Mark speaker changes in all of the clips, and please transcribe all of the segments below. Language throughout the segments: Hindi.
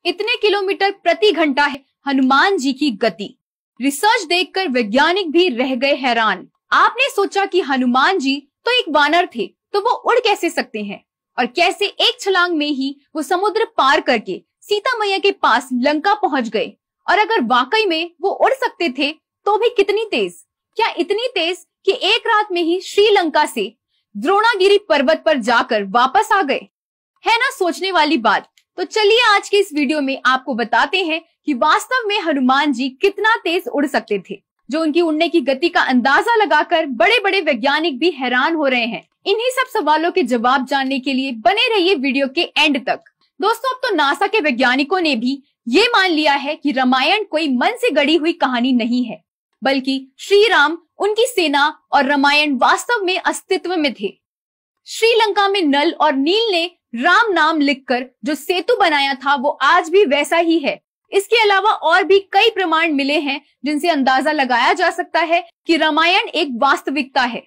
Speaker 1: इतने किलोमीटर प्रति घंटा है हनुमान जी की गति। रिसर्च देखकर वैज्ञानिक भी रह गए हैरान। आपने सोचा कि हनुमान जी तो एक वानर थे, तो वो उड़ कैसे सकते हैं, और कैसे एक छलांग में ही वो समुद्र पार करके सीता मैया के पास लंका पहुंच गए। और अगर वाकई में वो उड़ सकते थे तो भी कितनी तेज, क्या इतनी तेज कि एक रात में ही श्रीलंका से द्रोणागिरी पर्वत पर जाकर वापस आ गए। है ना सोचने वाली बात। तो चलिए आज के इस वीडियो में आपको बताते हैं कि वास्तव में हनुमान जी कितना तेज उड़ सकते थे, जो उनकी उड़ने की गति का अंदाजा लगाकर बड़े बड़े वैज्ञानिक भी हैरान हो रहे हैं। इन्हीं सब सवालों के जवाब जानने के लिए बने रहिए वीडियो के एंड तक। दोस्तों, अब तो नासा के वैज्ञानिकों ने भी ये मान लिया है कि रामायण कोई मन से गढ़ी हुई कहानी नहीं है, बल्कि श्री राम, उनकी सेना और रामायण वास्तव में अस्तित्व में थे। श्रीलंका में नल और नील ने राम नाम लिखकर जो सेतु बनाया था वो आज भी वैसा ही है। इसके अलावा और भी कई प्रमाण मिले हैं जिनसे अंदाजा लगाया जा सकता है कि रामायण एक वास्तविकता है।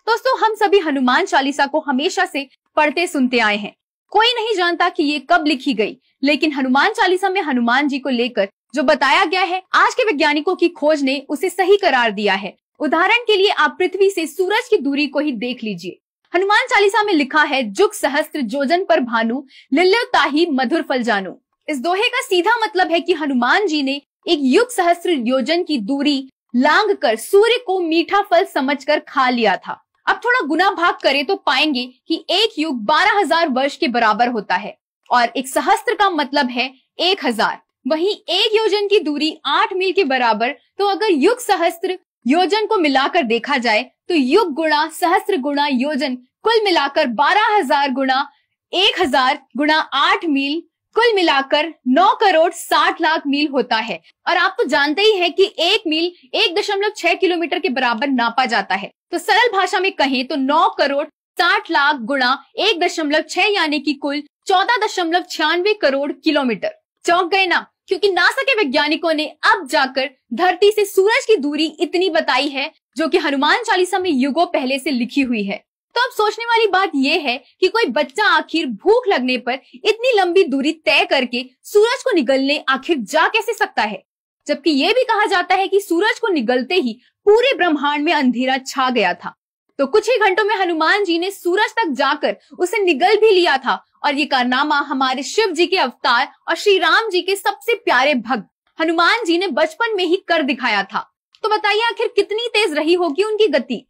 Speaker 1: दोस्तों, हम सभी हनुमान चालीसा को हमेशा से पढ़ते सुनते आए हैं। कोई नहीं जानता कि ये कब लिखी गई, लेकिन हनुमान चालीसा में हनुमान जी को लेकर जो बताया गया है, आज के वैज्ञानिकों की खोज ने उसे सही करार दिया है। उदाहरण के लिए आप पृथ्वी से सूरज की दूरी को ही देख लीजिए। हनुमान चालीसा में लिखा है, जुग सहस्त्र योजन पर भानु, लिल्यो ताहि मधुर फल जानू। इस दोहे का सीधा मतलब है कि हनुमान जी ने एक युग सहस्त्र योजन की दूरी लांघ कर सूर्य को मीठा फल समझकर खा लिया था। अब थोड़ा गुना भाग करें तो पाएंगे कि एक युग 12,000 वर्ष के बराबर होता है, और एक सहस्त्र का मतलब है 1000। वहीं एक योजन की दूरी 8 मील के बराबर। तो अगर युग सहस्त्र योजन को मिलाकर देखा जाए तो युग गुणा सहस्त्र गुणा योजन कुल मिलाकर 12,000 गुणा 1000 गुणा 8 मील, कुल मिलाकर 9 करोड़ 60 लाख मील होता है। और आप तो जानते ही हैं कि 1 मील 1.6 किलोमीटर के बराबर नापा जाता है। तो सरल भाषा में कहें तो 9 करोड़ 60 लाख गुणा 1.6 यानी कि कुल 14.96 करोड़ किलोमीटर। चौंक गए ना? क्योंकि नासा के वैज्ञानिकों ने अब जाकर धरती से सूरज की दूरी इतनी बताई है, जो कि हनुमान चालीसा में युगों पहले से लिखी हुई है। तो अब सोचने वाली बात यह है कि कोई बच्चा आखिर भूख लगने पर इतनी लंबी दूरी तय करके सूरज को निगलने आखिर जा कैसे सकता है, जबकि यह भी कहा जाता है कि सूरज को निगलते ही पूरे ब्रह्मांड में अंधेरा छा गया था। तो कुछ ही घंटों में हनुमान जी ने सूरज तक जाकर उसे निगल भी लिया था। और ये कारनामा हमारे शिव जी के अवतार और श्री राम जी के सबसे प्यारे भक्त हनुमान जी ने बचपन में ही कर दिखाया था। तो बताइए आखिर कितनी तेज रही होगी उनकी गति।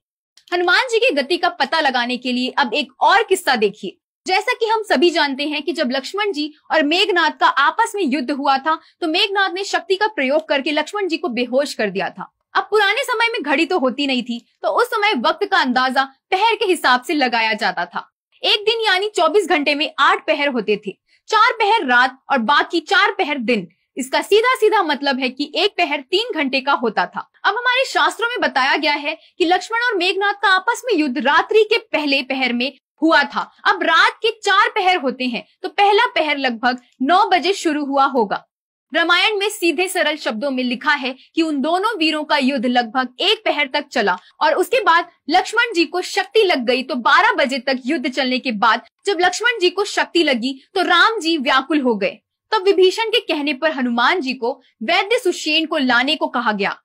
Speaker 1: हनुमान जी की गति का पता लगाने के लिए अब एक और किस्सा देखिए। जैसा कि हम सभी जानते हैं कि जब लक्ष्मण जी और मेघनाद का आपस में युद्ध हुआ था, तो मेघनाद ने शक्ति का प्रयोग करके लक्ष्मण जी को बेहोश कर दिया था। अब पुराने समय में घड़ी तो होती नहीं थी, तो उस समय वक्त का अंदाजा पहर के हिसाब से लगाया जाता था। एक दिन यानी 24 घंटे में 8 पहर होते थे, 4 पहर रात और बाकी 4 पहर दिन। इसका सीधा सीधा मतलब है कि एक पहर 3 घंटे का होता था। अब हमारे शास्त्रों में बताया गया है कि लक्ष्मण और मेघनाद का आपस में युद्ध रात्रि के पहले पहर में हुआ था। अब रात के 4 पहर होते हैं, तो पहला पहर लगभग 9 बजे शुरू हुआ होगा। रामायण में सीधे सरल शब्दों में लिखा है कि उन दोनों वीरों का युद्ध लगभग 1 पहर तक चला, और उसके बाद लक्ष्मण जी को शक्ति लग गई। तो 12 बजे तक युद्ध चलने के बाद जब लक्ष्मण जी को शक्ति लगी तो राम जी व्याकुल हो गए। तब विभीषण के कहने पर हनुमान जी को वैद्य सुषेण को लाने को कहा गया।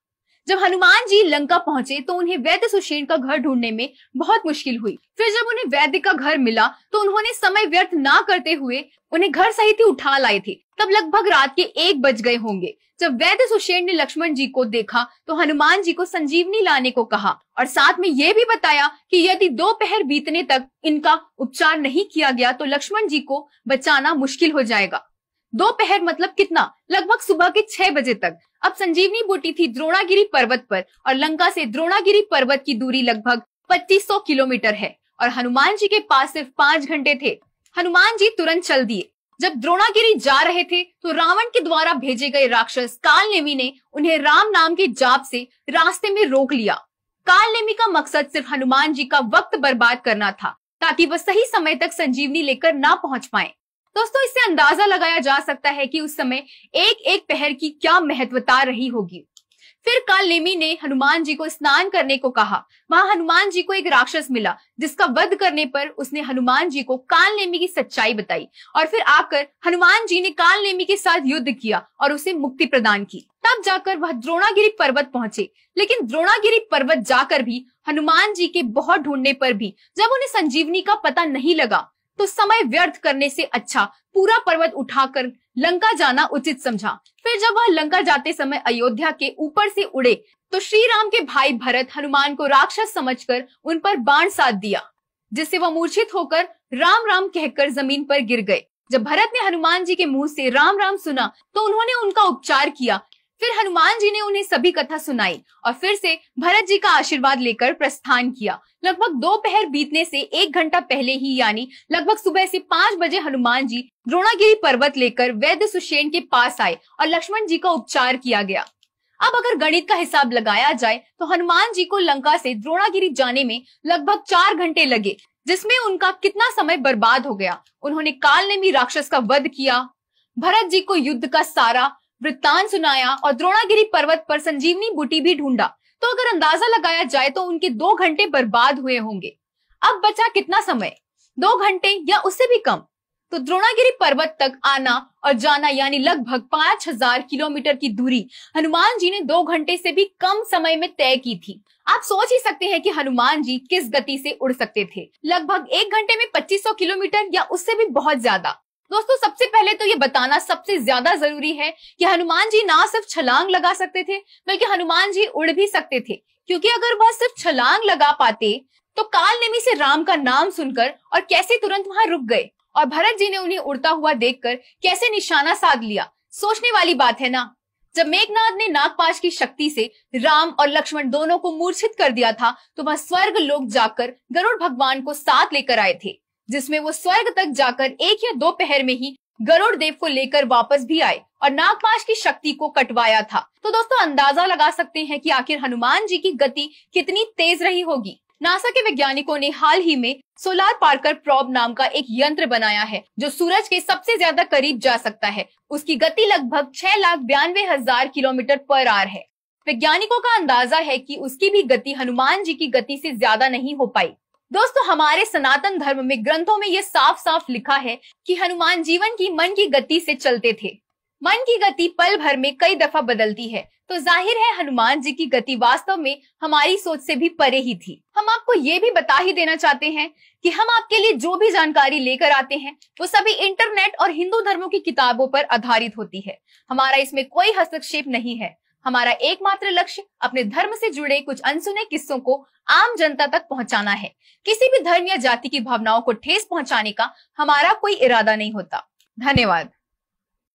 Speaker 1: जब हनुमान जी लंका पहुंचे तो उन्हें वैद्य सुषेण का घर ढूंढने में बहुत मुश्किल हुई। फिर जब उन्हें वैद्य का घर मिला तो उन्होंने समय व्यर्थ ना करते हुए उन्हें घर सहित ही उठा लाए थे। तब लगभग रात के 1 बज गए होंगे। जब वैद्य सुषेण ने लक्ष्मण जी को देखा तो हनुमान जी को संजीवनी लाने को कहा, और साथ में यह भी बताया कि यदि 2 पहर बीतने तक इनका उपचार नहीं किया गया तो लक्ष्मण जी को बचाना मुश्किल हो जाएगा। 2 पहर मतलब कितना? लगभग सुबह के 6 बजे तक। अब संजीवनी बूटी थी द्रोणागिरी पर्वत पर, और लंका से द्रोणागिरी पर्वत की दूरी लगभग 2500 किलोमीटर है, और हनुमान जी के पास सिर्फ 5 घंटे थे। हनुमान जी तुरंत चल दिए। जब द्रोणागिरी जा रहे थे तो रावण के द्वारा भेजे गए राक्षस कालनेमी ने उन्हें राम नाम के जाप से रास्ते में रोक लिया। कालनेमी का मकसद सिर्फ हनुमान जी का वक्त बर्बाद करना था, ताकि वह सही समय तक संजीवनी लेकर ना पहुंच पाए। दोस्तों, इससे अंदाजा लगाया जा सकता है कि उस समय एक एक पहर की क्या महत्वता रही होगी। फिर काल नेमी ने हनुमान जी को स्नान करने को कहा। वहां हनुमान जी को एक राक्षस मिला जिसका वध करने पर उसने हनुमान जी को काल नेमी की सच्चाई बताई और फिर आकर हनुमान जी ने काल नेमी के साथ युद्ध किया और उसे मुक्ति प्रदान की। तब जाकर वह द्रोणागिरी पर्वत पहुंचे, लेकिन द्रोणागिरी पर्वत जाकर भी हनुमान जी के बहुत ढूंढने पर भी जब उन्हें संजीवनी का पता नहीं लगा तो समय व्यर्थ करने से अच्छा पूरा पर्वत उठाकर लंका जाना उचित समझा। फिर जब वह लंका जाते समय अयोध्या के ऊपर से उड़े तो श्री राम के भाई भरत हनुमान को राक्षस समझकर उन पर बाण साध दिया, जिससे वह मूर्छित होकर राम राम कहकर जमीन पर गिर गए। जब भरत ने हनुमान जी के मुंह से राम राम सुना तो उन्होंने उनका उपचार किया। फिर हनुमान जी ने उन्हें सभी कथा सुनाई और फिर से भरत जी का आशीर्वाद लेकर प्रस्थान किया। लगभग दोपहर बीतने से 1 घंटा पहले ही यानी लगभग सुबह से 5 बजे हनुमान जी द्रोणागिरी पर्वत लेकर वैद्य सुषेण के पास आए और लक्ष्मण जी का उपचार किया गया। अब अगर गणित का हिसाब लगाया जाए तो हनुमान जी को लंका से द्रोणागिरी जाने में लगभग 4 घंटे लगे, जिसमें उनका कितना समय बर्बाद हो गया। उन्होंने काल नेमी राक्षस का वध किया, भरत जी को युद्ध का सारा वृत्तांत सुनाया और द्रोणागिरी पर्वत पर संजीवनी बूटी भी ढूंढा। तो अगर अंदाजा लगाया जाए तो उनके 2 घंटे बर्बाद हुए होंगे। अब बचा कितना समय? 2 घंटे या उससे भी कम। तो द्रोणागिरी पर्वत तक आना और जाना यानी लगभग 5000 किलोमीटर की दूरी हनुमान जी ने 2 घंटे से भी कम समय में तय की थी। आप सोच ही सकते हैं कि हनुमान जी किस गति से उड़ सकते थे। लगभग 1 घंटे में 2500 किलोमीटर या उससे भी बहुत ज्यादा। दोस्तों, सबसे पहले तो ये बताना सबसे ज्यादा जरूरी है कि हनुमान जी ना सिर्फ छलांग लगा सकते थे बल्कि हनुमान जी उड़ भी सकते थे, क्योंकि अगर वह सिर्फ छलांग लगा पाते तो काल नेमी से राम का नाम सुनकर और कैसे तुरंत वहां रुक गए और भरत जी ने उन्हें उड़ता हुआ देखकर कैसे निशाना साध लिया। सोचने वाली बात है ना। जब मेघनाद ने नागपाश की शक्ति से राम और लक्ष्मण दोनों को मूर्छित कर दिया था तो वह स्वर्ग लोक जाकर गरुड़ भगवान को साथ लेकर आए थे, जिसमें वो स्वर्ग तक जाकर 1 या 2 पहर में ही गरुड़ देव को लेकर वापस भी आए और नागपाश की शक्ति को कटवाया था। तो दोस्तों, अंदाजा लगा सकते हैं कि आखिर हनुमान जी की गति कितनी तेज रही होगी। नासा के वैज्ञानिकों ने हाल ही में सोलार पार्कर प्रोब नाम का एक यंत्र बनाया है जो सूरज के सबसे ज्यादा करीब जा सकता है। उसकी गति लगभग 6,92,000 किलोमीटर पर आवर है। वैज्ञानिकों का अंदाजा है कि उसकी भी गति हनुमान जी की गति से ज्यादा नहीं हो पाई। दोस्तों, हमारे सनातन धर्म में ग्रंथों में यह साफ साफ लिखा है कि हनुमान जीवन की मन की गति से चलते थे। मन की गति पल भर में कई दफा बदलती है, तो जाहिर है हनुमान जी की गति वास्तव में हमारी सोच से भी परे ही थी। हम आपको ये भी बता ही देना चाहते हैं कि हम आपके लिए जो भी जानकारी लेकर आते हैं वो सभी इंटरनेट और हिंदू धर्मों की किताबों पर आधारित होती है। हमारा इसमें कोई हस्तक्षेप नहीं है। हमारा एकमात्र लक्ष्य अपने धर्म से जुड़े कुछ अनसुने किस्सों को आम जनता तक पहुंचाना है। किसी भी धर्म या जाति की भावनाओं को ठेस पहुंचाने का हमारा कोई इरादा नहीं होता। धन्यवाद।